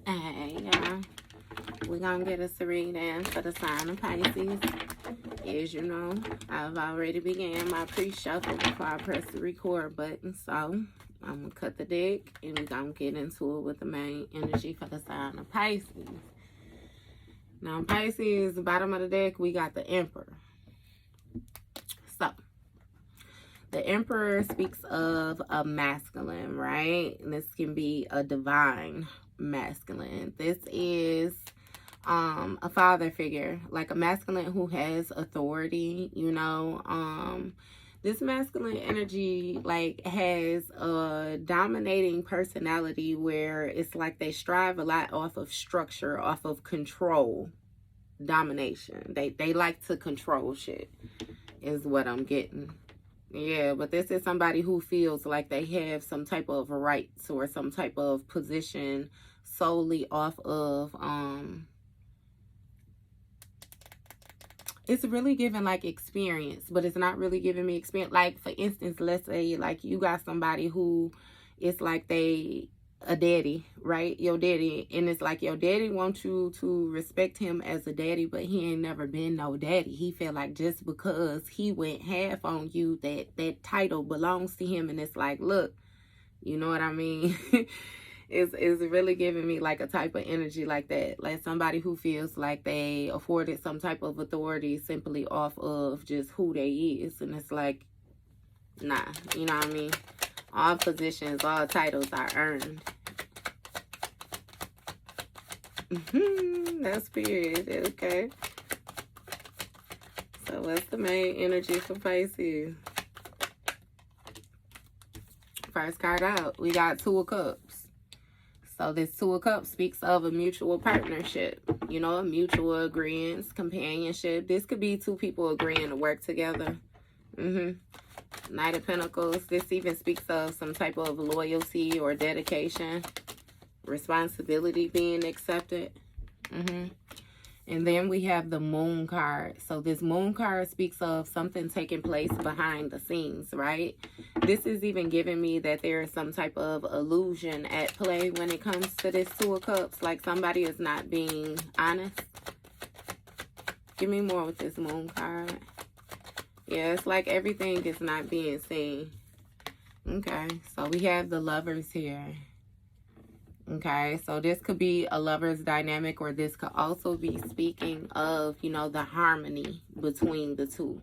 Hey, y'all. We're going to get a reading for the sign of Pisces. As you know, I've already began my pre-shuffle before I press the record button. So, I'm going to cut the deck and we're going to get into it with the main energy for the sign of Pisces. Now, Pisces, the bottom of the deck, we got the Emperor. So, the Emperor speaks of a masculine, right? And this can be a divine masculine. This is a father figure, like a masculine who has authority, you know. This masculine energy like has a dominating personality where it's like they strive a lot off of structure, off of control, domination. They like to control shit is what I'm getting. Yeah, but this is somebody who feels like they have some type of rights or some type of position solely off of it's really giving like experience, but it's not really giving me experience. Like, for instance, let's say like you got somebody who it's like they a daddy, right? Your daddy, and it's like your daddy wants you to respect him as a daddy, but he ain't never been no daddy. He feel like just because he went half on you, that title belongs to him. And it's like, look, you know what I mean? It's really giving me like a type of energy like that. Like somebody who feels like they afforded some type of authority simply off of just who they is. And it's like, nah, you know what I mean? All positions, all titles are earned. That's spirit, okay. So what's the main energy for Pisces? First card out, we got Two of Cups. So this Two of Cups speaks of a mutual partnership, you know, a mutual agreement, companionship. This could be two people agreeing to work together. Knight of Pentacles. This even speaks of some type of loyalty or dedication, responsibility being accepted. And then we have the Moon card. So this Moon card speaks of something taking place behind the scenes, right? This is even giving me that there is some type of illusion at play when it comes to this Two of Cups. Like somebody is not being honest. Give me more with this Moon card. Yeah, it's like everything is not being seen. Okay, so we have the Lovers here. Okay, so this could be a lover's dynamic, or this could also be speaking of, you know, the harmony between the two.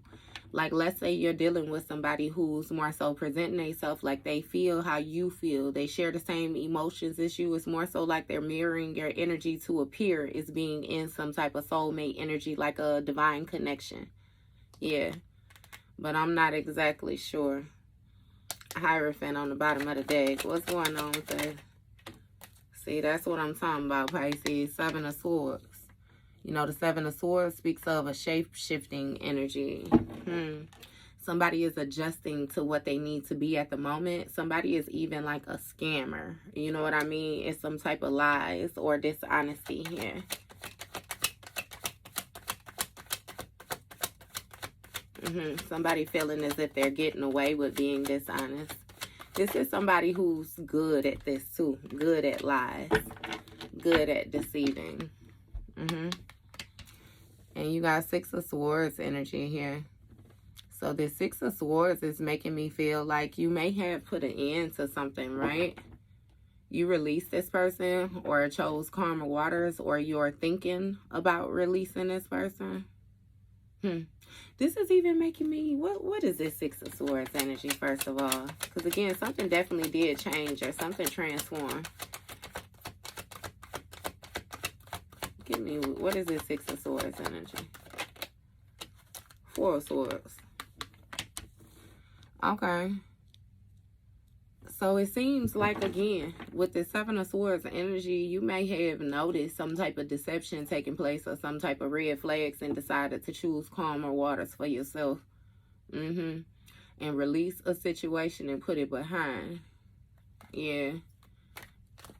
Like, let's say you're dealing with somebody who's more so presenting themselves like they feel how you feel. They share the same emotions as you. It's more so like they're mirroring your energy to appear as being in some type of soulmate energy, like a divine connection. Yeah, but I'm not exactly sure. Hierophant on the bottom of the deck. What's going on with that? See, that's what I'm talking about, Pisces. Seven of Swords. You know, the Seven of Swords speaks of a shape-shifting energy. Somebody is adjusting to what they need to be at the moment. Somebody is even like a scammer. You know what I mean? It's some type of lies or dishonesty here. Somebody feeling as if they're getting away with being dishonest. This is somebody who's good at this too. Good at lies. Good at deceiving. And you got Six of Swords energy here. So this Six of Swords is making me feel like you may have put an end to something, right? You released this person or chose calmer waters, or you're thinking about releasing this person. This is even making me, what is this Six of Swords energy, first of all? Because again, something definitely did change or something transformed. Give me, what is this Six of Swords energy? Four of Swords. Okay. So it seems like, again, with the Seven of Swords energy, you may have noticed some type of deception taking place or some type of red flags and decided to choose calmer waters for yourself. And release a situation and put it behind. Yeah.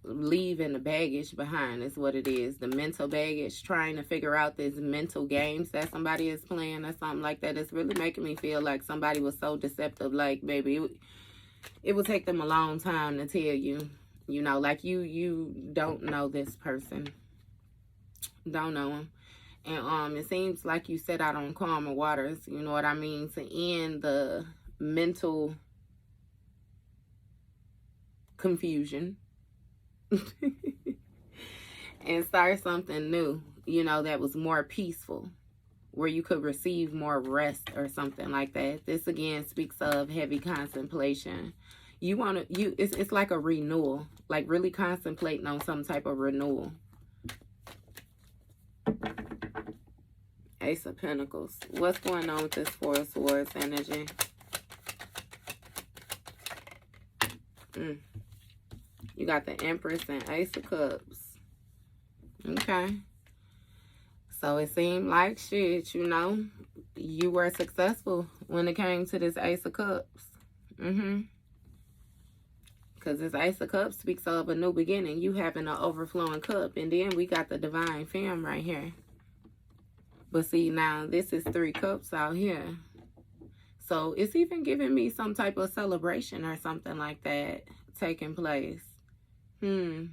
Leaving the baggage behind is what it is. The mental baggage, trying to figure out these mental games that somebody is playing or something like that. It's really making me feel like somebody was so deceptive. Like, baby, it would take them a long time to tell you. You know, like you don't know this person. Don't know him. And it seems like you set out on calmer waters, you know what I mean, to end the mental confusion and start something new, you know, that was more peaceful, where you could receive more rest or something like that. This again speaks of heavy contemplation. You want to, it's like a renewal, like really contemplating on some type of renewal. Ace of Pentacles. What's going on with this Four of Swords energy? You got the Empress and Ace of Cups. Okay. So it seemed like shit, you know, you were successful when it came to this Ace of Cups. Because this Ace of Cups speaks of a new beginning. You having an overflowing cup. And then we got the Divine Femme right here. But see, now this is 3 cups out here. So it's even giving me some type of celebration or something like that taking place. Because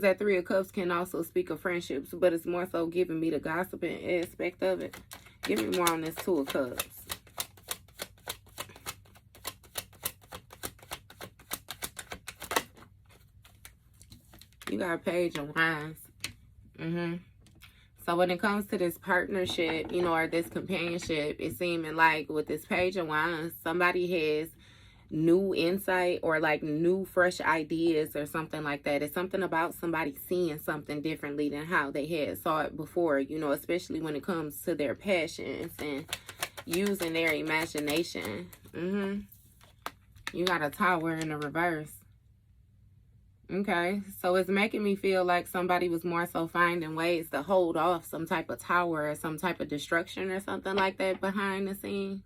that 3 of Cups can also speak of friendships. But it's more so giving me the gossiping aspect of it. Give me more on this 2 of Cups. You got Page of Wands. So when it comes to this partnership, you know, or this companionship, it's seeming like with this Page of Wands, somebody has new insight or like new fresh ideas or something like that. It's something about somebody seeing something differently than how they had saw it before, you know, especially when it comes to their passions and using their imagination. You got a Tower in the reverse. Okay, so it's making me feel like somebody was more so finding ways to hold off some type of tower or some type of destruction or something like that behind the scenes.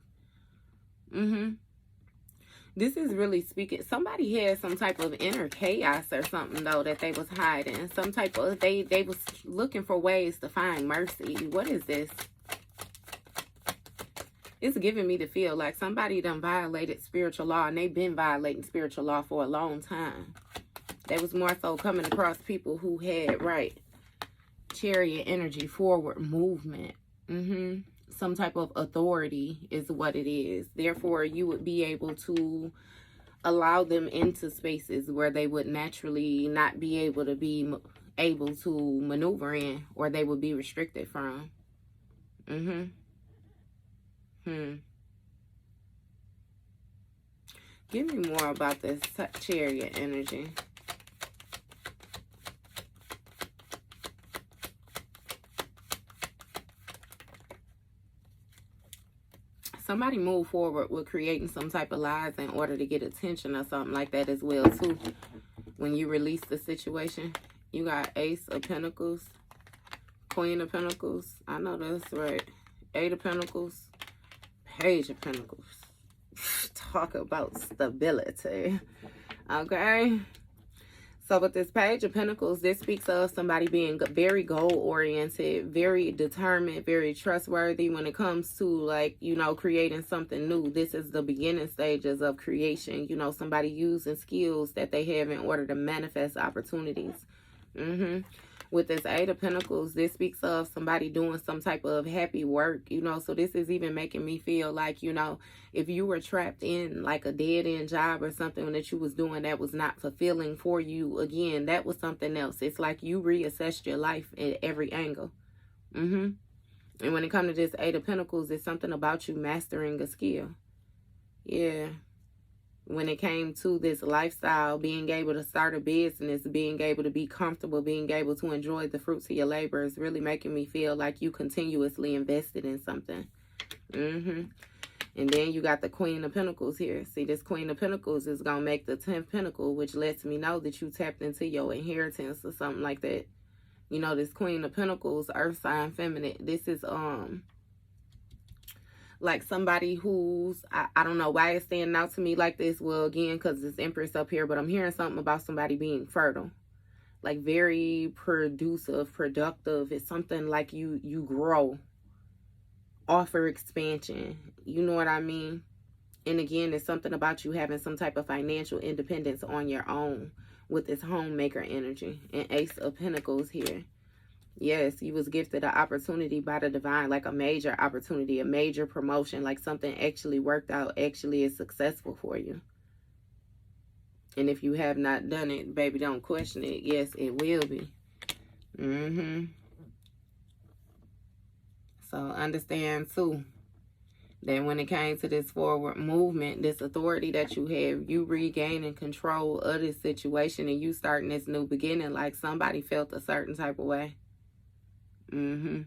This is really speaking, somebody had some type of inner chaos or something though that they was hiding. Some type of, they was looking for ways to find mercy. What is this? It's giving me the feel like somebody done violated spiritual law, and they've been violating spiritual law for a long time. They was more so coming across people who had, right, Chariot energy, forward movement. Some type of authority is what it is. Therefore, you would be able to allow them into spaces where they would naturally not be able to maneuver in, or they would be restricted from. Give me more about this Chariot energy. Somebody move forward with creating some type of lies in order to get attention or something like that as well, too. When you release the situation, you got Ace of Pentacles, Queen of Pentacles. I know that's right. 8 of Pentacles, Page of Pentacles. Talk about stability. Okay. So with this Page of Pentacles, this speaks of somebody being very goal-oriented, very determined, very trustworthy when it comes to, like, you know, creating something new. This is the beginning stages of creation. You know, somebody using skills that they have in order to manifest opportunities. With this 8 of Pentacles, this speaks of somebody doing some type of happy work, you know. So this is even making me feel like, you know, if you were trapped in like a dead-end job or something that you was doing that was not fulfilling for you, again, that was something else. It's like you reassessed your life at every angle. And when it comes to this 8 of Pentacles, it's something about you mastering a skill. Yeah. When it came to this lifestyle, being able to start a business, being able to be comfortable, being able to enjoy the fruits of your labor is really making me feel like you continuously invested in something. And then you got the Queen of Pentacles here. See, this Queen of Pentacles is going to make the 10th Pentacle, which lets me know that you tapped into your inheritance or something like that. You know, this Queen of Pentacles, Earth sign, feminine. This is, like somebody who's, I don't know why it's standing out to me like this. Well, again, because it's Empress up here, but I'm hearing something about somebody being fertile. Like very productive, productive. It's something like you grow, offer expansion. You know what I mean? And again, it's something about you having some type of financial independence on your own with this homemaker energy. And Ace of Pentacles here. Yes, you was gifted an opportunity by the divine, like a major opportunity, a major promotion, like something actually worked out, actually is successful for you. And if you have not done it, baby, don't question it. Yes, it will be. So understand too that when it came to this forward movement, this authority that you have, you regaining control of this situation and you starting this new beginning, like somebody felt a certain type of way. Some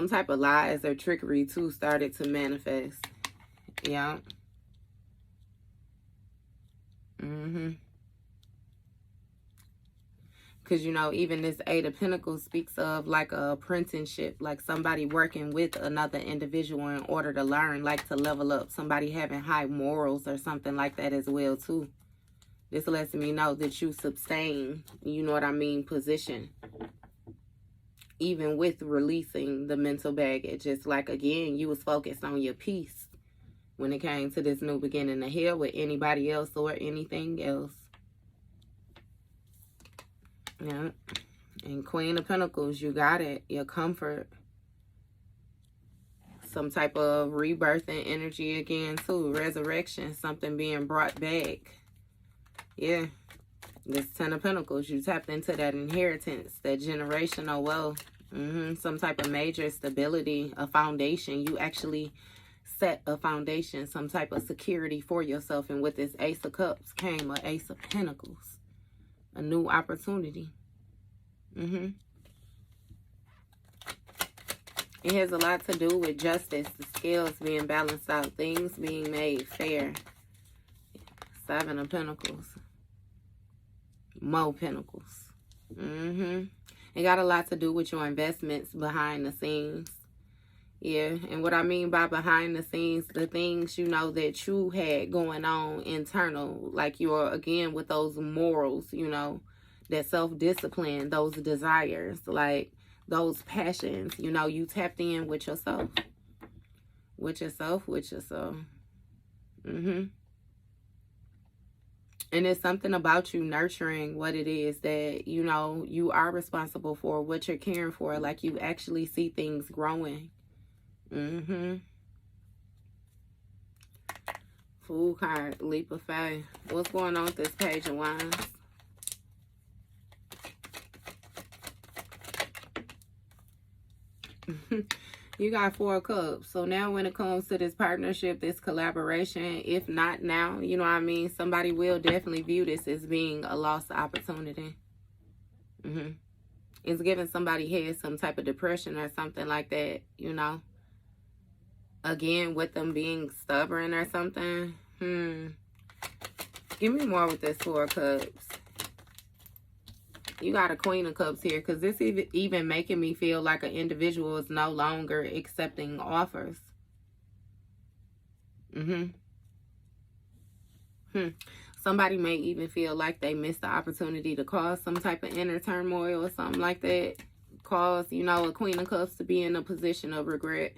type of lies or trickery too started to manifest. Yeah. Because, you know, even this Eight of Pentacles speaks of like a apprenticeship, like somebody working with another individual in order to learn, like to level up. Somebody having high morals or something like that as well, too. This lets me know that you sustain, you know what I mean, position. Even with releasing the mental baggage. It's like, again, you was focused on your peace when it came to this new beginning. To hell with anybody else or anything else. Yeah. And Queen of Pentacles, you got it. Your comfort. Some type of rebirthing energy again, too. Resurrection. Something being brought back. Yeah. This Ten of Pentacles, you tapped into that inheritance, that generational wealth. Some type of major stability, a foundation. You actually set a foundation, some type of security for yourself. And with this Ace of Cups came an Ace of Pentacles. A new opportunity. It has a lot to do with justice, the scales being balanced out, things being made fair. Seven of Pentacles. More Pentacles. It got a lot to do with your investments behind the scenes. Yeah, and what I mean by behind the scenes, the things, you know, that you had going on internal, like you're, again, with those morals, you know, that self-discipline, those desires, like those passions, you know, you tapped in with yourself. With yourself. And it's something about you nurturing what it is that, you know, you are responsible for, what you're caring for. Like you actually see things growing. Fool card, leap of faith. What's going on with this Page of Wands? You got Four of Cups. So now when it comes to this partnership, this collaboration, if not now, you know what I mean, somebody will definitely view this as being a lost opportunity. It's giving somebody has some type of depression or something like that, you know. Again, with them being stubborn or something. Give me more with this Four of Cups. You got a Queen of Cups here, because this even making me feel like an individual is no longer accepting offers. Somebody may even feel like they missed the opportunity to cause some type of inner turmoil or something like that. Cause, you know, a Queen of Cups to be in a position of regret.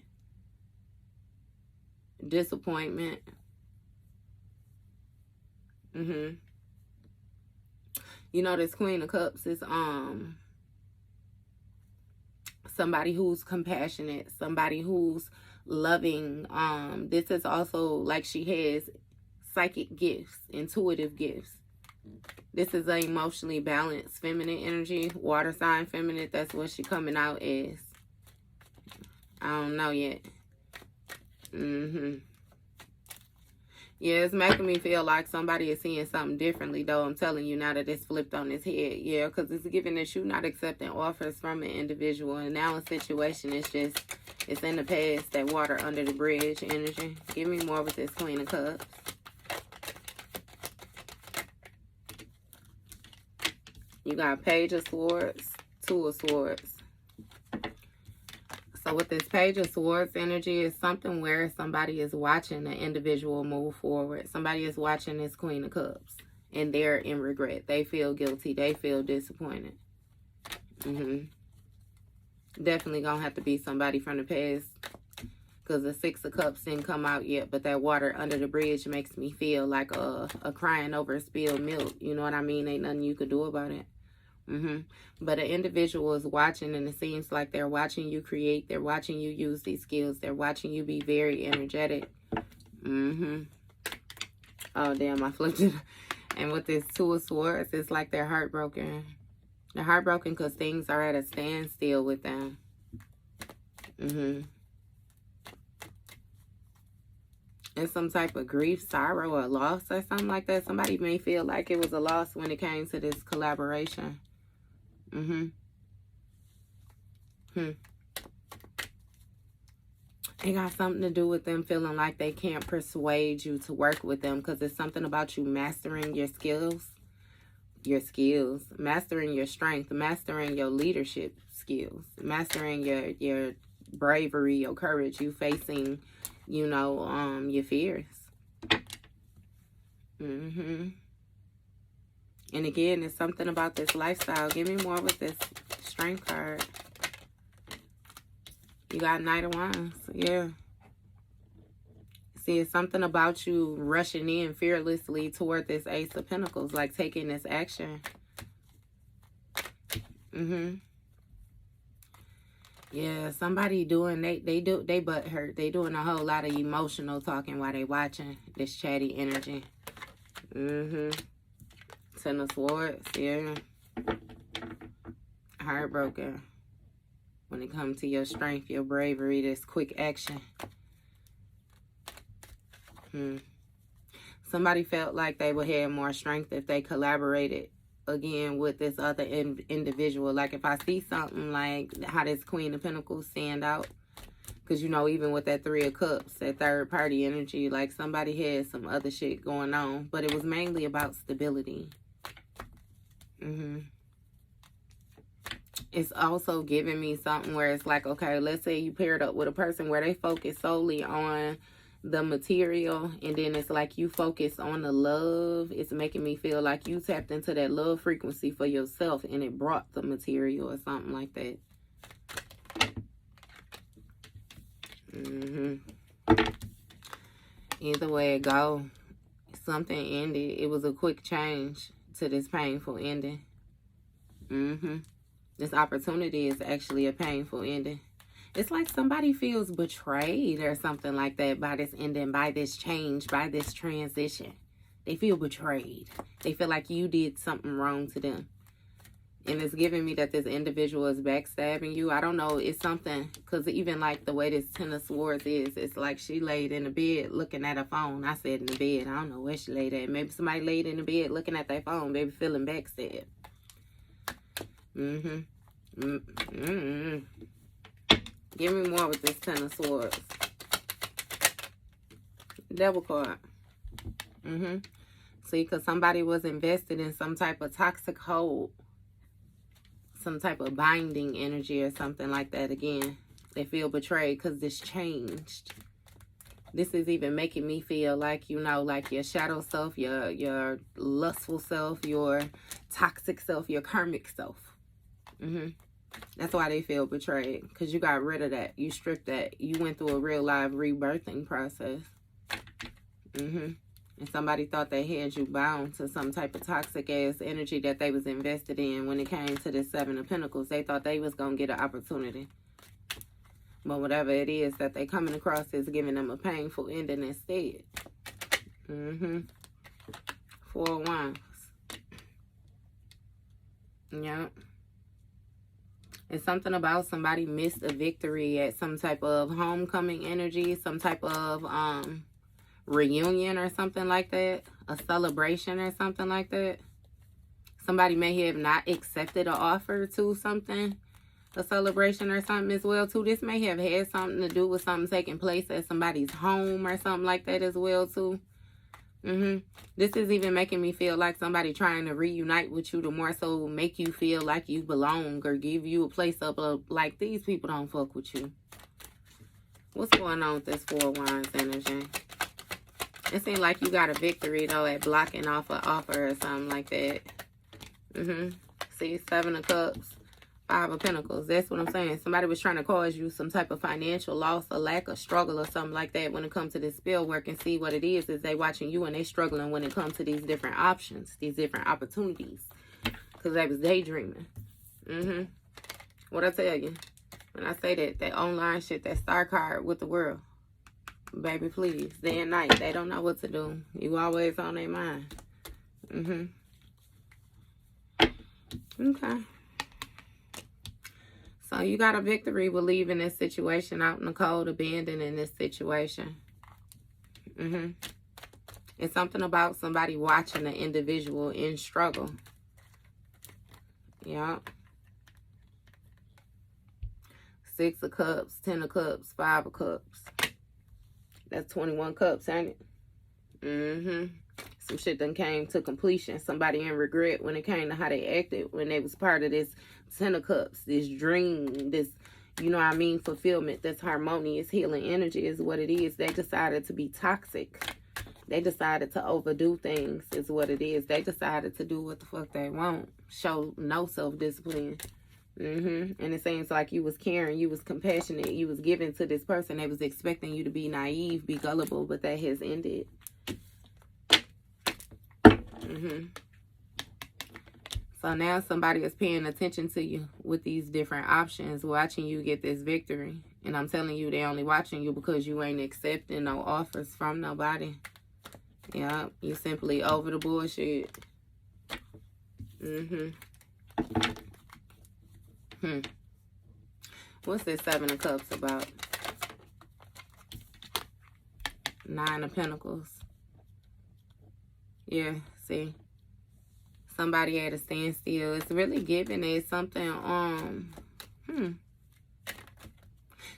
Disappointment. You know, this Queen of Cups is somebody who's compassionate, somebody who's loving. This is also like she has psychic gifts, intuitive gifts. This is an emotionally balanced feminine energy, water sign feminine. That's what she coming out as. I don't know yet. Yeah, it's making me feel like somebody is seeing something differently, though. I'm telling you now that it's flipped on its head. Yeah, because it's giving that you not accepting offers from an individual. And now a situation is just, it's in the past, that water under the bridge energy. Give me more with this Queen of Cups. You got Page of Swords, Two of Swords. So with this Page of Swords energy, is something where somebody is watching an individual move forward. Somebody is watching this Queen of Cups. And they're in regret. They feel guilty. They feel disappointed. Definitely gonna have to be somebody from the past. because the Six of Cups didn't come out yet, but that water under the bridge makes me feel like a crying over spilled milk. You know what I mean? Ain't nothing you could do about it. But an individual is watching, and it seems like they're watching you create. They're watching you use these skills. They're watching you be very energetic. Oh, damn, I flipped it. And with this Two of Swords, it's like they're heartbroken. They're heartbroken because things are at a standstill with them. And some type of grief, sorrow, or loss or something like that. Somebody may feel like it was a loss when it came to this collaboration. It got something to do with them feeling like they can't persuade you to work with them because it's something about you mastering your skills. Mastering your strength, mastering your leadership skills, mastering your bravery, your courage, you facing, you know, your fears. And again, it's something about this lifestyle. Give me more with this Strength card. You got Knight of Wands. Yeah. See, it's something about you rushing in fearlessly toward this Ace of Pentacles, like taking this action. Yeah, somebody doing, they butt hurt. They doing a whole lot of emotional talking while they watching this chatty energy. Ten of Swords, yeah. Heartbroken. When it comes to your strength, your bravery, this quick action. Somebody felt like they would have more strength if they collaborated again with this other individual. Like if I see something like how this Queen of Pentacles stand out, because you know, even with that Three of Cups, that third party energy, like somebody had some other shit going on, but it was mainly about stability. It's also giving me something where it's like, okay, let's say you paired up with a person where they focus solely on the material, and then it's like you focus on the love. It's making me feel like you tapped into that love frequency for yourself, and it brought the material or something like that. Either way it go, something ended. It was a quick change to this painful ending. This opportunity is actually a painful ending. It's like somebody feels betrayed or something like that by this ending, by this change, by this transition. They feel betrayed. They feel like you did something wrong to them. And it's giving me that this individual is backstabbing you. I don't know. It's something, because even like the way this Ten of Swords is, it's like she laid in the bed looking at her phone. I said in the bed. I don't know where she laid at. Maybe somebody laid in the bed looking at their phone. Maybe feeling backstabbed. Give me more with this Ten of Swords. Devil card. See, because somebody was invested in some type of toxic hold. Some type of binding energy or something like that. Again, they feel betrayed because this changed. This is even making me feel like, you know, like your shadow self, your lustful self, your toxic self, your karmic self. That's why they feel betrayed, because you got rid of that. You stripped that. You went through a real live rebirthing process. And somebody thought they had you bound to some type of toxic ass energy that they was invested in. When it came to the Seven of Pentacles, they thought they was going to get an opportunity. But whatever it is that they coming across is giving them a painful ending instead. Four of Wands. Yep. It's something about somebody missed a victory at some type of homecoming energy, some type of reunion or something like that, a celebration or something like that. Somebody may have not accepted an offer to something, a celebration or something as well too. This may have had something to do with something taking place at somebody's home or something like that as well too. This is even making me feel like somebody trying to reunite with you to more so make you feel like you belong or give you a place up of like these people don't fuck with you. What's going on with this Four of Wands energy? It seems like you got a victory though at blocking off an offer or something like that. See, Seven of Cups. Five of Pentacles. That's what I'm saying. Somebody was trying to cause you some type of financial loss or lack of struggle or something like that when it comes to this spell work. And see what it is they watching you and they struggling when it comes to these different options, these different opportunities. Because they was daydreaming. What I tell you? When I say that online shit, that star card with the world. Baby, please. Day and night. They don't know what to do. You always on their mind. Okay. So you got a victory with leaving this situation out in the cold, abandoning this situation. It's something about somebody watching an individual in struggle. Yeah. 6 of Cups, 10 of Cups, 5 of Cups. That's 21 cups, ain't it? Some shit done came to completion. Somebody in regret when it came to how they acted when they was part of this 10 of Cups, this dream, this, you know what I mean, fulfillment, this harmonious healing energy is what it is. They decided to be toxic. They decided to overdo things is what it is. They decided to do what the fuck they want. Show no self-discipline. And it seems like you was caring, you was compassionate, you was giving to this person. They was expecting you to be naive, be gullible, but that has ended. So now somebody is paying attention to you with these different options, watching you get this victory. And I'm telling you, they're only watching you because you ain't accepting no offers from nobody. Yeah, you simply over the bullshit. What's this 7 of Cups about? 9 of Pentacles. Yeah, see? Somebody at a standstill. It's really giving it something,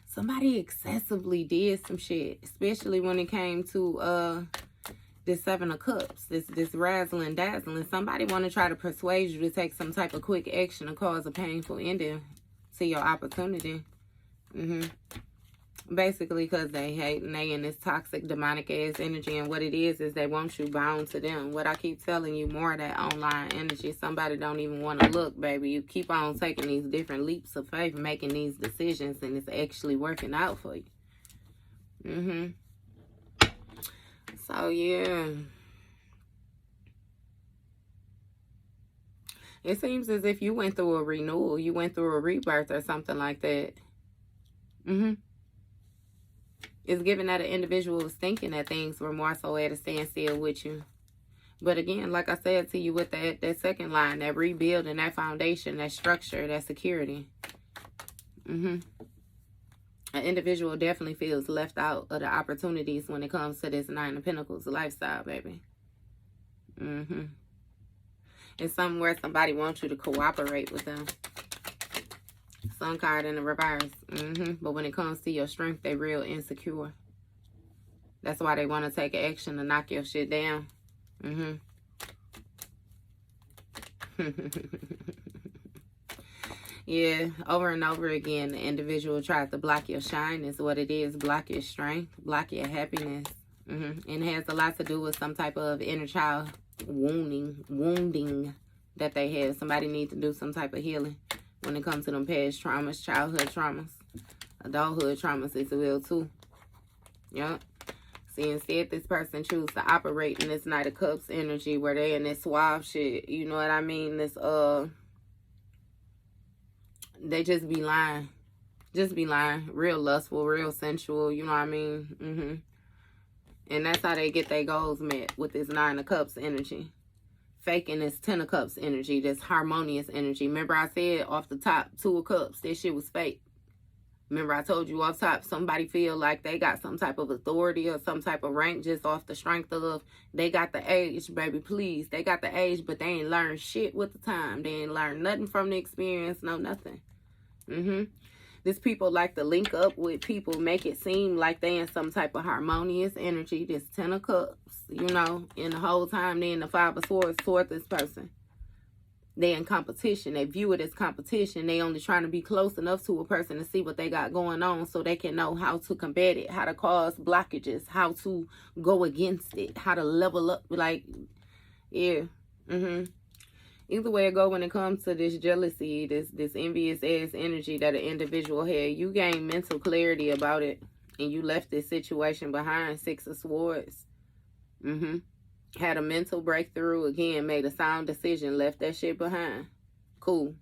somebody excessively did some shit. Especially when it came to, this 7 of Cups. This razzling, dazzling. Somebody want to try to persuade you to take some type of quick action to cause a painful ending to your opportunity. Basically because they hate and they in this toxic demonic ass energy, and what it is they want you bound to them. What I keep telling you, more of that online energy. Somebody don't even want to look, baby. You keep on taking these different leaps of faith, making these decisions, and it's actually working out for you. So yeah, it seems as if you went through a renewal, you went through a rebirth or something like that. It's given that an individual was thinking that things were more so at a standstill with you. But again, like I said to you with that second line, that rebuilding, that foundation, that structure, that security. An individual definitely feels left out of the opportunities when it comes to this 9 of Pentacles lifestyle, baby. It's somewhere somebody wants you to cooperate with them. Sun card in the reverse. But when it comes to your strength, they real insecure. That's why they want to take action to knock your shit down. Yeah, over and over again, the individual tries to block your shine is what it is. Block your strength, block your happiness. And it has a lot to do with some type of inner child wounding that they have. Somebody needs to do some type of healing when it comes to them past traumas, childhood traumas, adulthood traumas as well too. Yep. See, instead this person chooses to operate in this Knight of Cups energy where they in this suave shit. You know what I mean? This they just be lying. Just be lying. Real lustful, real sensual, you know what I mean? And that's how they get their goals met, with this 9 of Cups energy. Faking this 10 of Cups energy, this harmonious energy. Remember I said off the top, 2 of Cups, this shit was fake. Remember I told you off top, somebody feel like they got some type of authority or some type of rank just off the strength of, they got the age, baby, please. They got the age, but they ain't learned shit with the time. They ain't learned nothing from the experience, no nothing. These people like to link up with people, make it seem like they in some type of harmonious energy. This 10 of Cups, you know, and the whole time they in the 5 of Swords toward this person. They in competition. They view it as competition. They only trying to be close enough to a person to see what they got going on so they can know how to combat it, how to cause blockages, how to go against it, how to level up. Like, yeah. Either way it go, when it comes to this jealousy, this envious ass energy that an individual had, you gain mental clarity about it, and you left this situation behind. 6 of Swords. Had a mental breakthrough, again, made a sound decision, left that shit behind. Cool.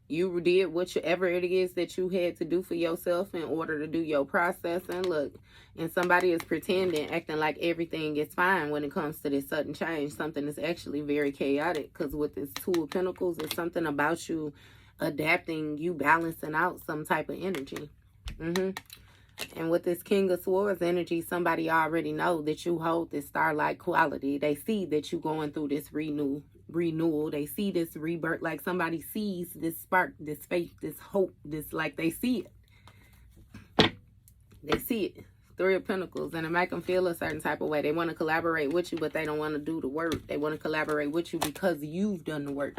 You did whatever it is that you had to do for yourself in order to do your process. And look, and somebody is pretending, acting like everything is fine when it comes to this sudden change. Something is actually very chaotic, because with this 2 of Pentacles, it's something about you adapting, you balancing out some type of energy. And with this King of Swords energy, somebody already know that you hold this starlight quality. They see that you going through this renewal. They see this rebirth. Like somebody sees this spark, this faith, this hope, this, like they see it. They see it. 3 of Pentacles, and it make them feel a certain type of way. They want to collaborate with you, but they don't want to do the work. They want to collaborate with you because you've done the work.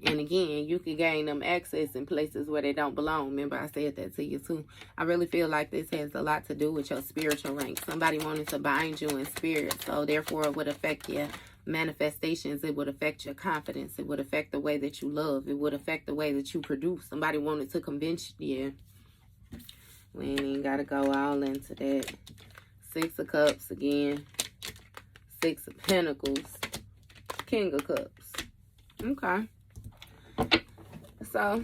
And again, you can gain them access in places where they don't belong. Remember, I said that to you too. I really feel like this has a lot to do with your spiritual rank. Somebody wanted to bind you in spirit, so therefore it would affect your manifestations. It would affect your confidence. It would affect the way that you love. It would affect the way that you produce. Somebody wanted to convince you. We ain't even got to go all into that. 6 of Cups again. 6 of Pentacles. King of Cups. Okay. So,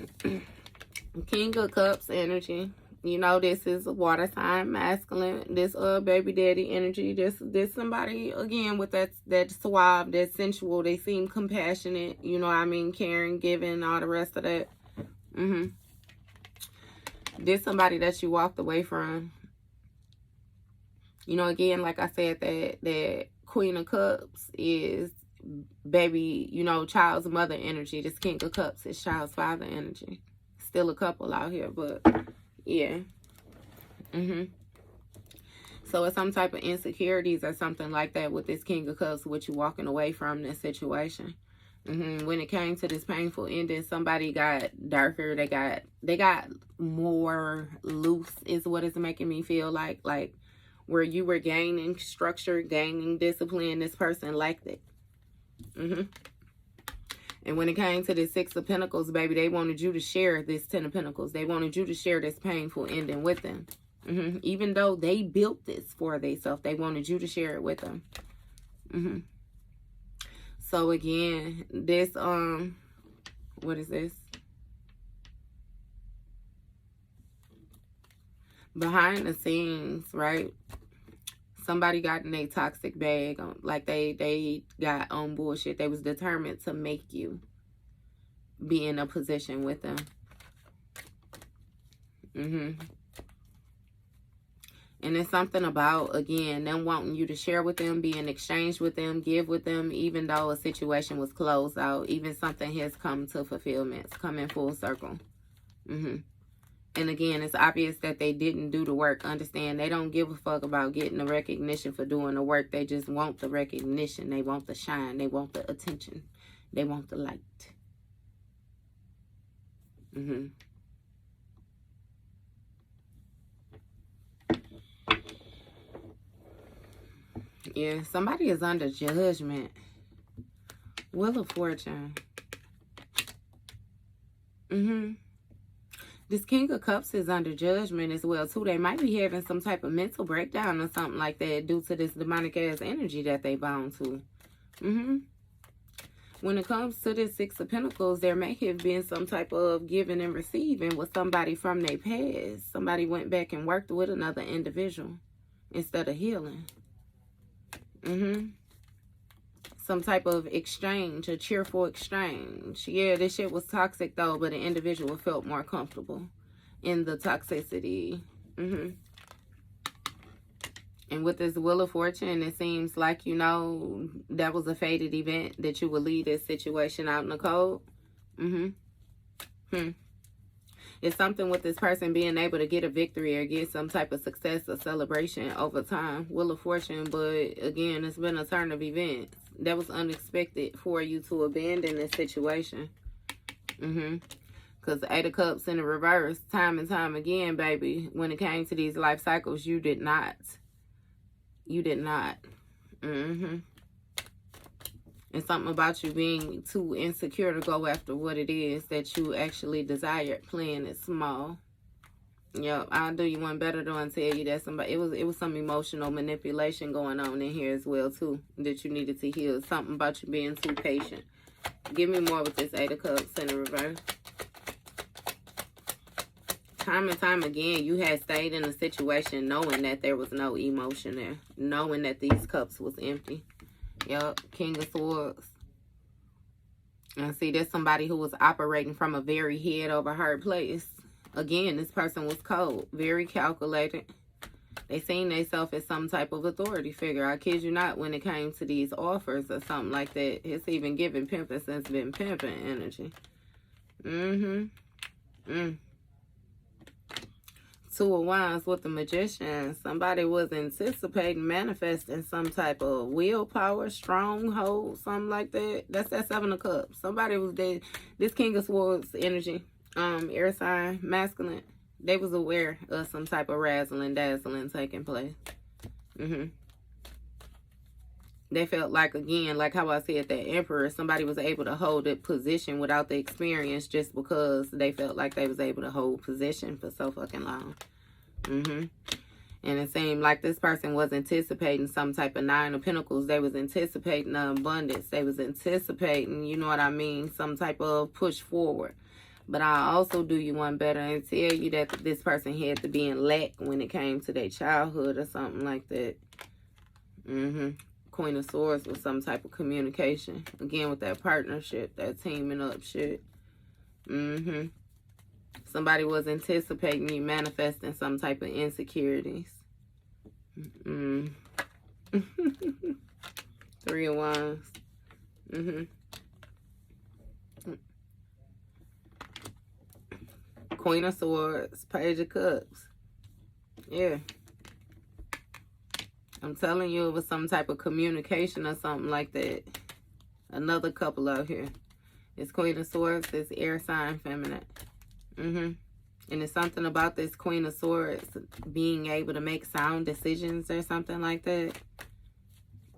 King of Cups energy. You know, this is a water sign, masculine. This baby daddy energy. This somebody, again, with that suave, that sensual. They seem compassionate. You know what I mean? Caring, giving, all the rest of that. This somebody that you walked away from. You know, again, like I said, that Queen of Cups is baby, you know, child's mother energy. This King of Cups is child's father energy. Still a couple out here, but yeah. So it's some type of insecurities or something like that with this King of Cups, with you walking away from this situation. When it came to this painful ending, somebody got darker. They got more loose, is what it's making me feel like where you were gaining structure, gaining discipline, this person liked it. And when it came to the 6 of Pentacles, baby, they wanted you to share this 10 of Pentacles. They wanted you to share this painful ending with them. Even though they built this for themselves, they wanted you to share it with them. So again, this, what is this? Behind the scenes, right? Somebody got in a toxic bag, like they got on bullshit. They was determined to make you be in a position with them. And it's something about, again, them wanting you to share with them, be in exchange with them, give with them, even though a situation was closed out. Even something has come to fulfillment. It's coming full circle. And again, it's obvious that they didn't do the work. Understand, they don't give a fuck about getting the recognition for doing the work. They just want the recognition. They want the shine. They want the attention. They want the light. Yeah, somebody is under judgment. Wheel of Fortune. This King of Cups is under judgment as well, too. They might be having some type of mental breakdown or something like that due to this demonic-ass energy that they bound to. When it comes to this 6 of Pentacles, there may have been some type of giving and receiving with somebody from their past. Somebody went back and worked with another individual instead of healing. Some type of exchange, a cheerful exchange. Yeah, this shit was toxic though, but the individual felt more comfortable in the toxicity. And with this Wheel of Fortune, it seems like, you know, that was a fated event, that you would leave this situation out in the cold. It's something with this person being able to get a victory or get some type of success or celebration over time. Wheel of Fortune, but again, it's been a turn of events. That was unexpected for you to abandon this situation. Because 8 of Cups in the reverse, time and time again, baby, when it came to these life cycles, you did not. You did not. And It's something about you being too insecure to go after what it is that you actually desire, playing it small. Yep, I'll do you one better though and tell you that somebody, it was some emotional manipulation going on in here as well too, that you needed to heal. Something about you being too patient. Give me more with this Eight of Cups in the reverse. Time and time again, you had stayed in a situation knowing that there was no emotion there. Knowing that these cups was empty. Yup, King of Swords. And see, there's somebody who was operating from a very head over heart place. Again, this person was cold. Very calculated. They seen themselves as some type of authority figure. I kid you not, when it came to these offers or something like that. It's even giving pimping since been pimping energy. Two of Wands with the Magician. Somebody was anticipating, manifesting some type of willpower, stronghold, something like that. That's that Seven of Cups. Somebody was dead. This King of Swords energy, air sign, masculine. They was aware of some type of razzling, dazzling taking place. They felt like, again, like how I said, that Emperor, somebody was able to hold a position without the experience just because they felt like they was able to hold position for so fucking long. And it seemed like this person was anticipating some type of Nine of Pentacles. They was anticipating abundance. They was anticipating, you know what I mean, some type of push forward. But I also do you one better and tell you that this person had to be in lack when it came to their childhood or something like that. Queen of Swords with some type of communication. Again, with that partnership, that teaming up shit. Somebody was anticipating you manifesting some type of insecurities. Three of Wands. Queen of Swords, Page of Cups. Yeah. I'm telling you, it was some type of communication or something like that. Another couple out here. It's Queen of Swords. It's air sign feminine. And it's something about this Queen of Swords being able to make sound decisions or something like that.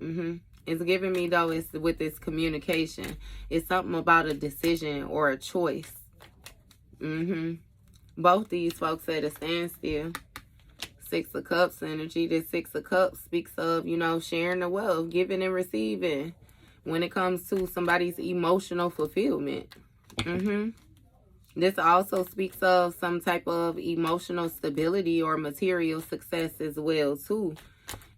It's giving me, though, it's with this communication. It's something about a decision or a choice. Both these folks at a standstill. Six of Cups energy. This Six of Cups speaks of, you know, sharing the wealth, giving and receiving when it comes to somebody's emotional fulfillment. This also speaks of some type of emotional stability or material success as well, too.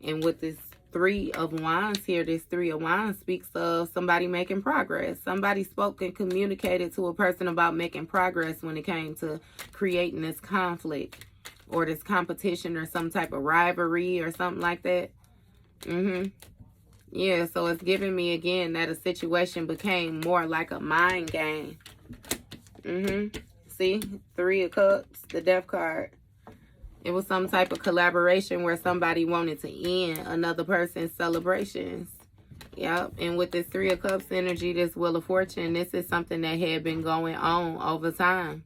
And with this Three of Wands here, this Three of Wands speaks of somebody making progress. Somebody spoke and communicated to a person about making progress when it came to creating this conflict or this competition or some type of rivalry or something like that. Yeah, so it's giving me again that a situation became more like a mind game. See, Three of Cups, the Death card. It was some type of collaboration where somebody wanted to end another person's celebrations. Yep, and with this Three of Cups energy, this Wheel of Fortune, this is something that had been going on over time.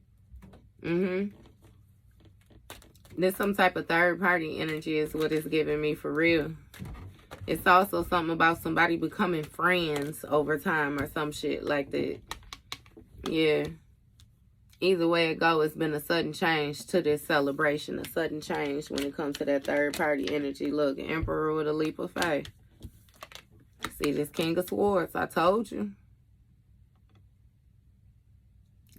This some type of third party energy is what it's giving me for real. It's also something about somebody becoming friends over time or some shit like that. Yeah. Either way it go, it's been a sudden change to this celebration. A sudden change when it comes to that third party energy. Look, Emperor with a leap of faith. See this King of Swords. I told you.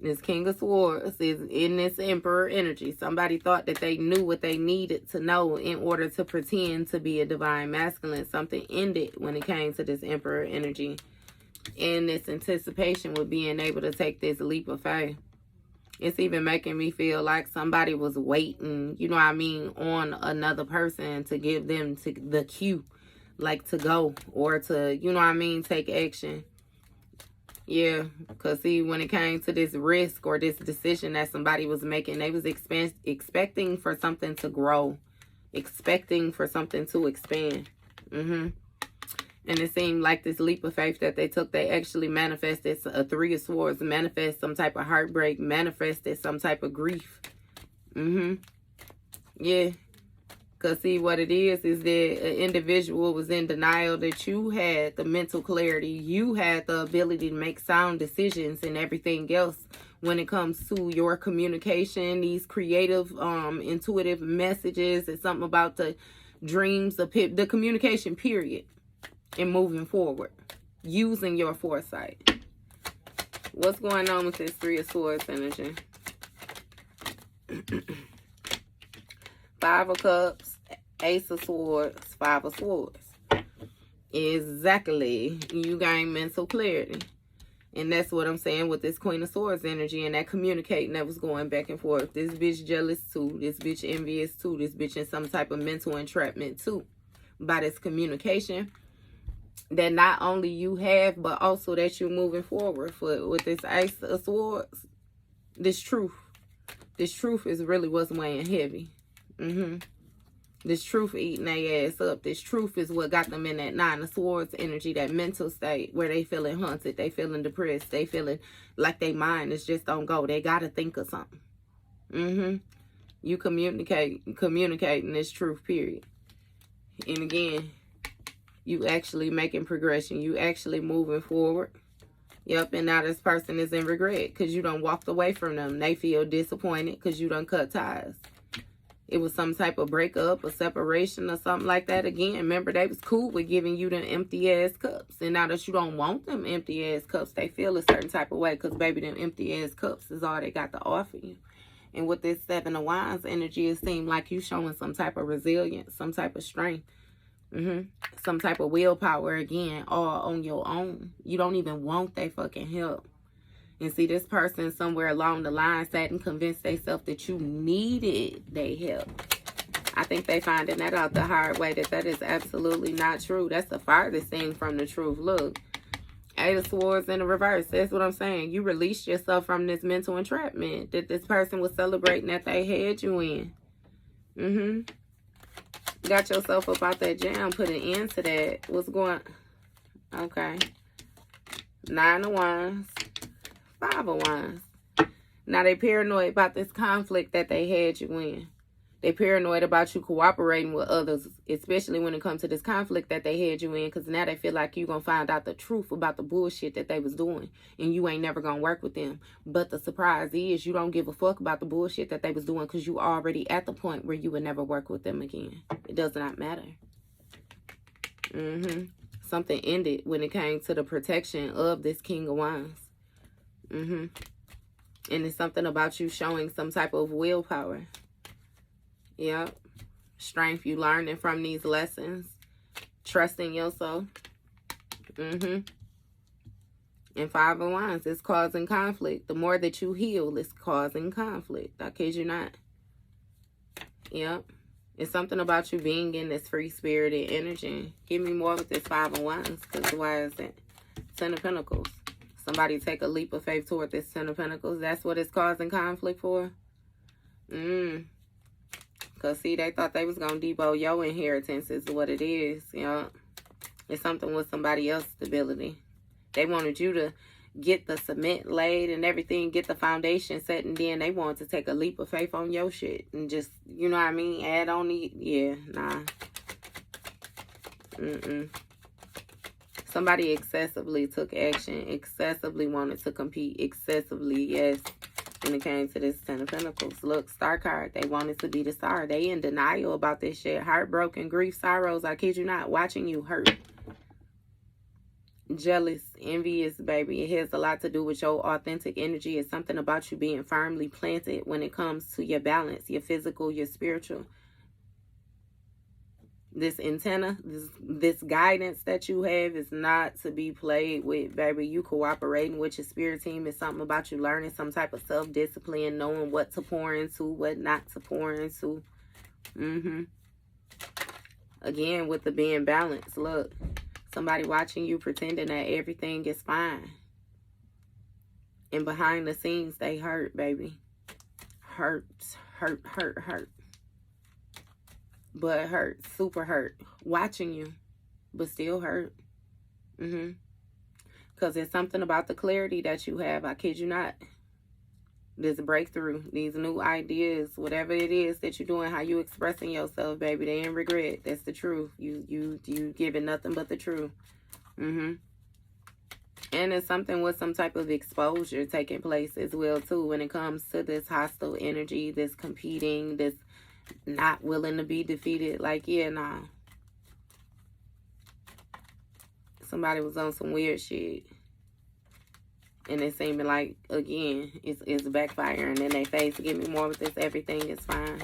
This King of Swords is in this Emperor energy. Somebody thought that they knew what they needed to know in order to pretend to be a divine masculine. Something ended when it came to this Emperor energy. And this anticipation with being able to take this leap of faith. It's even making me feel like somebody was waiting, you know what I mean, on another person to give them the cue, like to go or to, you know what I mean, take action. Yeah, because see, when it came to this risk or this decision that somebody was making, they was expecting for something to grow, expecting for something to expand. And it seemed like this leap of faith that they took, they actually manifested a Three of Swords, manifest some type of heartbreak, manifested some type of grief. Yeah. Because see, what it is that an individual was in denial that you had the mental clarity. You had the ability to make sound decisions and everything else when it comes to your communication, these creative, intuitive messages. It's something about the dreams, the communication period, and moving forward, using your foresight. What's going on with this Three of Swords energy? Five of Cups, Ace of Swords, Five of Swords. Exactly. You gain mental clarity. And that's what I'm saying with this Queen of Swords energy and that communicating that was going back and forth. This bitch jealous too. This bitch envious too. This bitch in some type of mental entrapment too. By this communication that not only you have, but also that you're moving forward with this Ace of Swords. This truth. This truth is really what's weighing heavy. This truth eating their ass up. This truth is what got them in that Nine of Swords energy, that mental state where they feeling haunted, they feeling depressed, they feeling like their mind is just don't go. They got to think of something. You communicating this truth, period. And again, you actually making progression. You actually moving forward. Yep, and now this person is in regret because you done walked away from them. They feel disappointed because you done cut ties. It was some type of breakup or separation or something like that. Again, remember, they was cool with giving you them empty-ass cups. And now that you don't want them empty-ass cups, they feel a certain type of way because, baby, them empty-ass cups is all they got to offer you. And with this Seven of Wands energy, it seemed like you showing some type of resilience, some type of strength. Some type of willpower, again, all on your own. You don't even want their fucking help. And see, this person somewhere along the line sat and convinced themselves that you needed their help. I think they finding that out the hard way, that is absolutely not true. That's the farthest thing from the truth. Look, Eight of Swords in the reverse. That's what I'm saying. You released yourself from this mental entrapment that this person was celebrating that they had you in. Got yourself up out that jam, put an end to that. What's going on? Okay. Nine of Wands. Five of Wands. Now they paranoid about this conflict that they had you in. They paranoid about you cooperating with others, especially when it comes to this conflict that they had you in, because now they feel like you're going to find out the truth about the bullshit that they was doing, and you ain't never going to work with them. But the surprise is you don't give a fuck about the bullshit that they was doing because you already at the point where you would never work with them again. It does not matter. Something ended when it came to the protection of this King of Wands. And it's something about you showing some type of willpower. Yep. Strength, you learning from these lessons. Trusting yourself. And Five of Wands, it's causing conflict. The more that you heal, it's causing conflict. I kid you not. Yep. It's something about you being in this free-spirited energy. Give me more with this Five of Wands, because why is it? Ten of Pentacles. Somebody take a leap of faith toward this Ten of Pentacles. That's what it's causing conflict for? Because, see, they thought they was going to debo your inheritance is what it is. You know, it's something with somebody else's stability. They wanted you to get the cement laid and everything, get the foundation set, and then they wanted to take a leap of faith on your shit and just, you know what I mean, add on the, yeah, nah. Somebody excessively took action, excessively wanted to compete, excessively, yes, when it came to this Ten of Pentacles. Look, Star card, they wanted to be the star. They in denial about this shit. Heartbroken, grief, sorrows, I kid you not, watching you hurt. Jealous, envious, baby. It has a lot to do with your authentic energy. It's something about you being firmly planted when it comes to your balance, your physical, your spiritual. This antenna, this guidance that you have is not to be played with, baby. You cooperating with your spirit team is something about you learning some type of self-discipline, knowing what to pour into, what not to pour into. Again, with the being balanced, look. Somebody watching you pretending that everything is fine. And behind the scenes, they hurt, baby. Hurt. But hurt, super hurt. Watching you, but still hurt. Because there's something about the clarity that you have. I kid you not. This breakthrough, these new ideas, whatever it is that you're doing, how you expressing yourself, baby, they ain't regret. That's the truth. You giving nothing but the truth. And it's something with some type of exposure taking place as well too when it comes to this hostile energy, this competing, this not willing to be defeated. Like, yeah, nah. Somebody was on some weird shit. And it seemed like, again, it's backfiring in their face. Give me more with this. Everything is fine.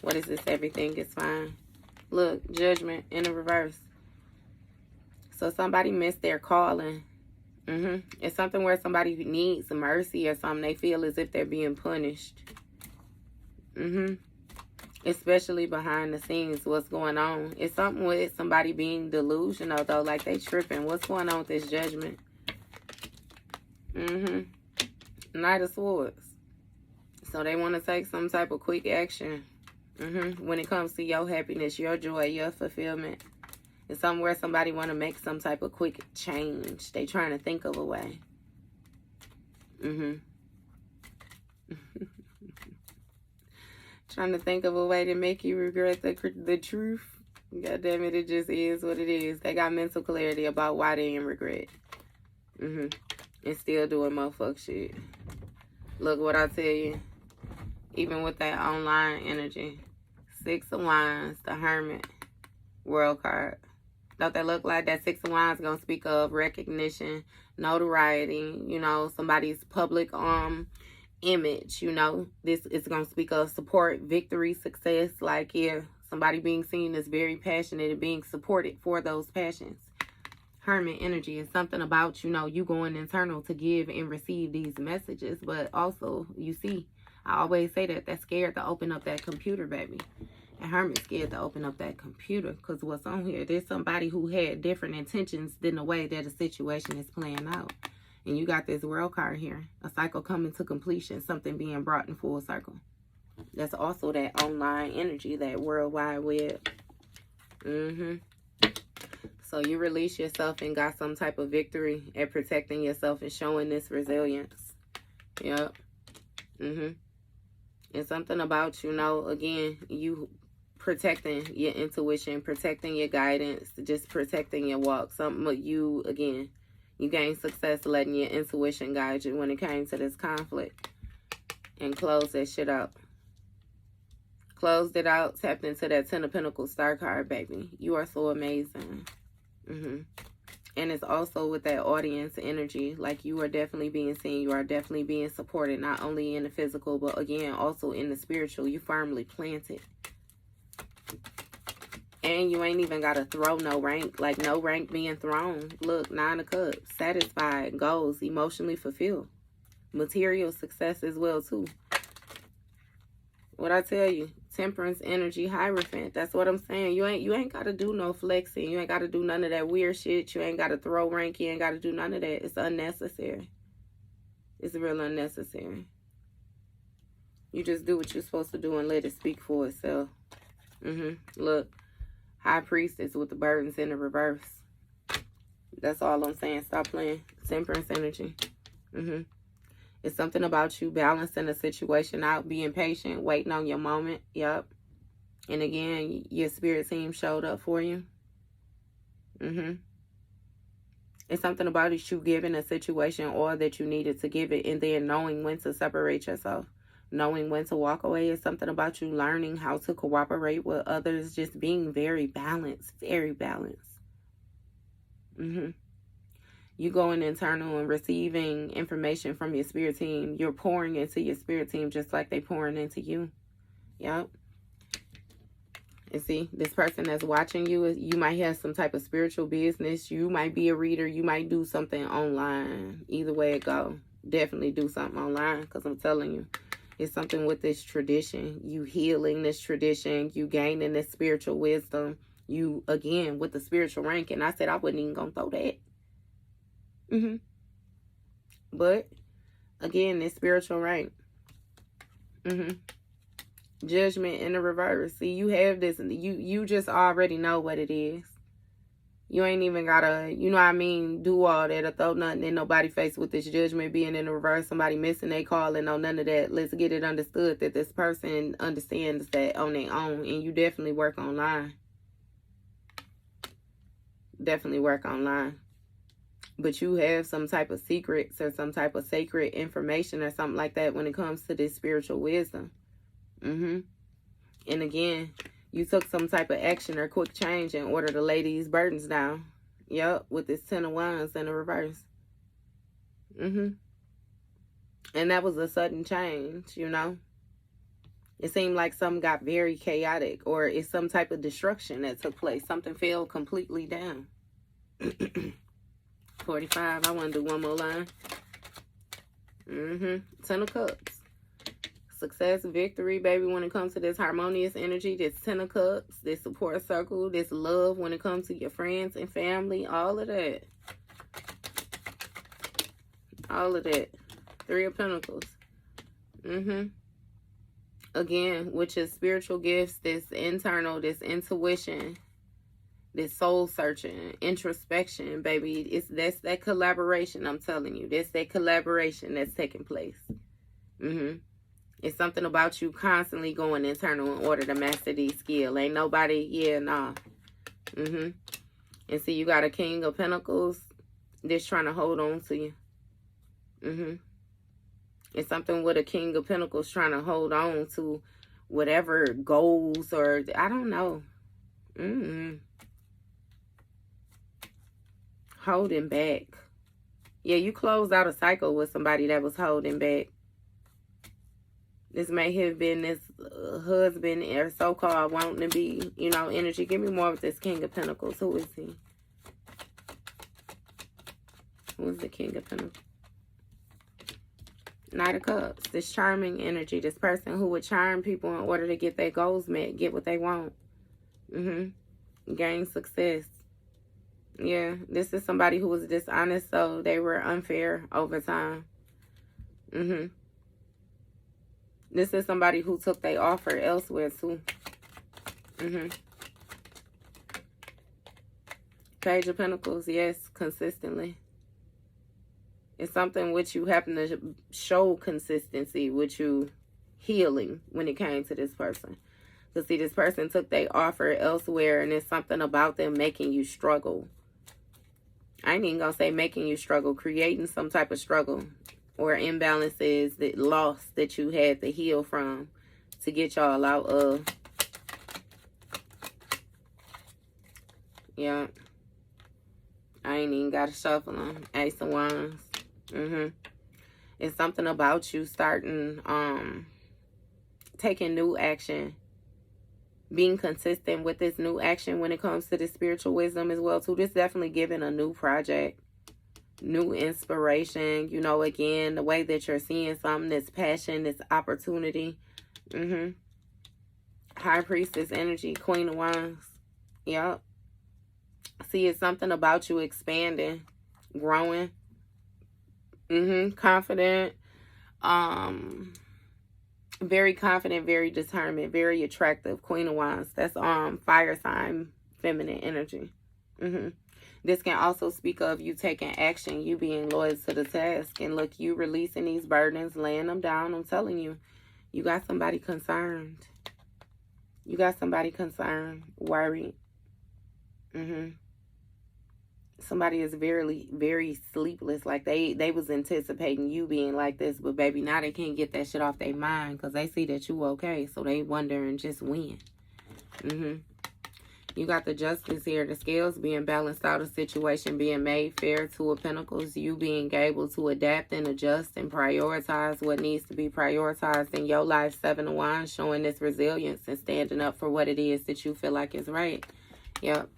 What is this? Everything is fine. Look, judgment in the reverse. So somebody missed their calling. It's something where somebody needs mercy or something. They feel as if they're being punished. Especially behind the scenes, what's going on. It's something with somebody being delusional, though. Like, they tripping. What's going on with this judgment? Knight of Swords. So they want to take some type of quick action. When it comes to your happiness, your joy, your fulfillment. It's somewhere somebody want to make some type of quick change. They trying to think of a way. Trying to think of a way to make you regret the truth. God damn it, it just is what it is. They got mental clarity about why they in regret. And still doing motherfuck shit. Look what I tell you. Even with that online energy. 6 of Wands, the Hermit, World card. Don't that look like that 6 of Wands gonna speak of recognition, notoriety, you know, somebody's public image, you know. This is gonna speak of support, victory, success. Like, yeah, somebody being seen as very passionate and being supported for those passions. Hermit energy is something about, you know, you going internal to give and receive these messages. But also, you see, I always say that they're scared to open up that computer, baby. And Hermit's scared to open up that computer because what's on here, there's somebody who had different intentions than the way that a situation is playing out. And you got this World card here. A cycle coming to completion, something being brought in full circle. That's also that online energy, that World Wide Web. So you release yourself and got some type of victory at protecting yourself and showing this resilience. Yep. And something about, you know, again, you protecting your intuition, protecting your guidance, just protecting your walk. Something with you, again, you gain success letting your intuition guide you when it came to this conflict. And close that shit out. Closed it out, tapped into that 10 of Pentacles Star card, baby. You are so amazing. And it's also with that audience energy. Like, you are definitely being seen. You are definitely being supported, not only in the physical, but again, also in the spiritual. You firmly planted. And you ain't even got to throw no rank. Like, no rank being thrown. Look, 9 of Cups. Satisfied. Goals. Emotionally fulfilled. Material success as well, too. What I tell you, Temperance energy, Hierophant. That's what I'm saying. You ain't got to do no flexing. You ain't got to do none of that weird shit. You ain't got to throw rank. You ain't got to do none of that. It's unnecessary. It's real unnecessary. You just do what you're supposed to do and let it speak for itself. Look, High Priestess with the burdens in the reverse. That's all I'm saying. Stop playing. Temperance energy. It's something about you balancing the situation out, being patient, waiting on your moment. Yep. And again, your spirit team showed up for you. It's something about you giving a situation all that you needed to give it, and then knowing when to separate yourself, knowing when to walk away. It's something about you learning how to cooperate with others, just being very balanced, very balanced. You going internal and receiving information from your spirit team. You're pouring into your spirit team just like they pouring into you. Yep. And see, this person that's watching you, you might have some type of spiritual business. You might be a reader. You might do something online. Either way it go, definitely do something online, because I'm telling you, it's something with this tradition. You healing this tradition. You gaining this spiritual wisdom. You, again, with the spiritual rank. And I said I wasn't even going to throw that. But again, this spiritual rank. Judgment in the reverse. See, you have this, you just already know what it is. You ain't even gotta, you know what I mean, do all that or throw nothing in nobody's face with this judgment being in the reverse, somebody missing their call and no none of that. Let's get it understood that this person understands that on their own, and you definitely work online. Definitely work online. But you have some type of secrets or some type of sacred information or something like that when it comes to this spiritual wisdom. And again, you took some type of action or quick change in order to lay these burdens down. Yep, with this 10 of Wands in the reverse. And that was a sudden change, you know. It seemed like something got very chaotic, or it's some type of destruction that took place. Something fell completely down. 45. I want to do one more line. 10 of Cups. Success, victory, baby, when it comes to this harmonious energy, this 10 of Cups, this support circle, this love when it comes to your friends and family, all of that. All of that. 3 of Pentacles. Again, with your spiritual gifts, this internal, this intuition, this soul searching, introspection, baby. That's that collaboration, I'm telling you. That's that collaboration that's taking place. It's something about you constantly going internal in order to master these skills. Ain't nobody, nah. And see, you got a King of Pentacles that's trying to hold on to you. It's something with a King of Pentacles trying to hold on to whatever goals or, I don't know. Holding back. Yeah, you closed out a cycle with somebody that was holding back. This may have been this husband or so-called wanting to be, you know, energy. Give me more with this King of Pentacles. Who is he? Who is the King of Pentacles? Knight of Cups. This charming energy. This person who would charm people in order to get their goals met. Get what they want. Gain success. Yeah, this is somebody who was dishonest, so they were unfair over time. This is somebody who took their offer elsewhere, too. Page of Pentacles, yes, consistently. It's something which you happen to show consistency, with you healing when it came to this person. Because, see, this person took their offer elsewhere, and it's something about them making you struggle. I ain't even going to say making you struggle, creating some type of struggle. Or imbalances, that loss that you had to heal from to get y'all out of. Yeah. I ain't even got to shuffle them. Ace of Wands. It's something about you starting, taking new action. Being consistent with this new action when it comes to this spiritual wisdom as well, too. This definitely giving a new project. New inspiration, you know, again, the way that you're seeing something, this passion, this opportunity. High Priestess energy, Queen of Wands. Yep. See, it's something about you expanding, growing. Confident. Very confident, very determined, very attractive. Queen of Wands. That's fire sign, feminine energy. This can also speak of you taking action, you being loyal to the task. And look, you releasing these burdens, laying them down. I'm telling you, you got somebody concerned. You got somebody concerned, worried. Somebody is very, very sleepless. Like they was anticipating you being like this. But baby, now they can't get that shit off their mind because they see that you okay. So they wondering just when. You got the Justice here. The scales being balanced out. A situation being made fair. 2 of Pentacles. You being able to adapt and adjust and prioritize what needs to be prioritized in your life. 7 of Wands. Showing this resilience and standing up for what it is that you feel like is right. Yep.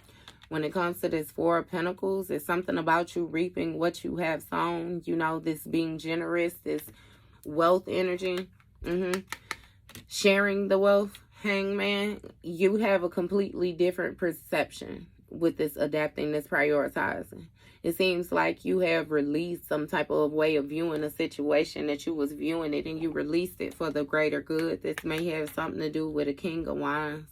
When it comes to this 4 of Pentacles, it's something about you reaping what you have sown. You know, this being generous. This wealth energy. Sharing the wealth. Hangman, you have a completely different perception with this adapting, this prioritizing. It seems like you have released some type of way of viewing a situation that you was viewing it, and you released it for the greater good. This may have something to do with a King of Wands.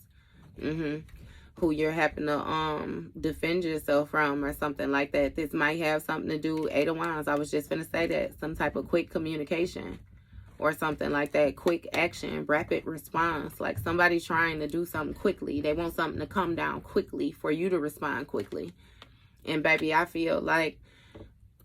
who you're having to defend yourself from or something like that. This might have something to do, Eight of Wands, I was just going to say that, some type of quick communication or something like that, quick action, rapid response, like somebody trying to do something quickly. They want something to come down quickly for you to respond quickly. And baby, I feel like,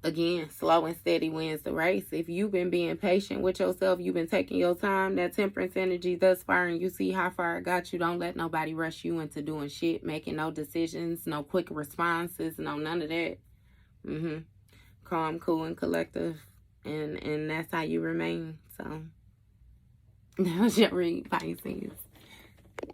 again, slow and steady wins the race. If you've been being patient with yourself, you've been taking your time, that Temperance energy thus far, and you see how far it got you, don't let nobody rush you into doing shit, making no decisions, no quick responses, no none of that. Calm, cool, and collective. And that's how you remain. So, that was your read, Pisces.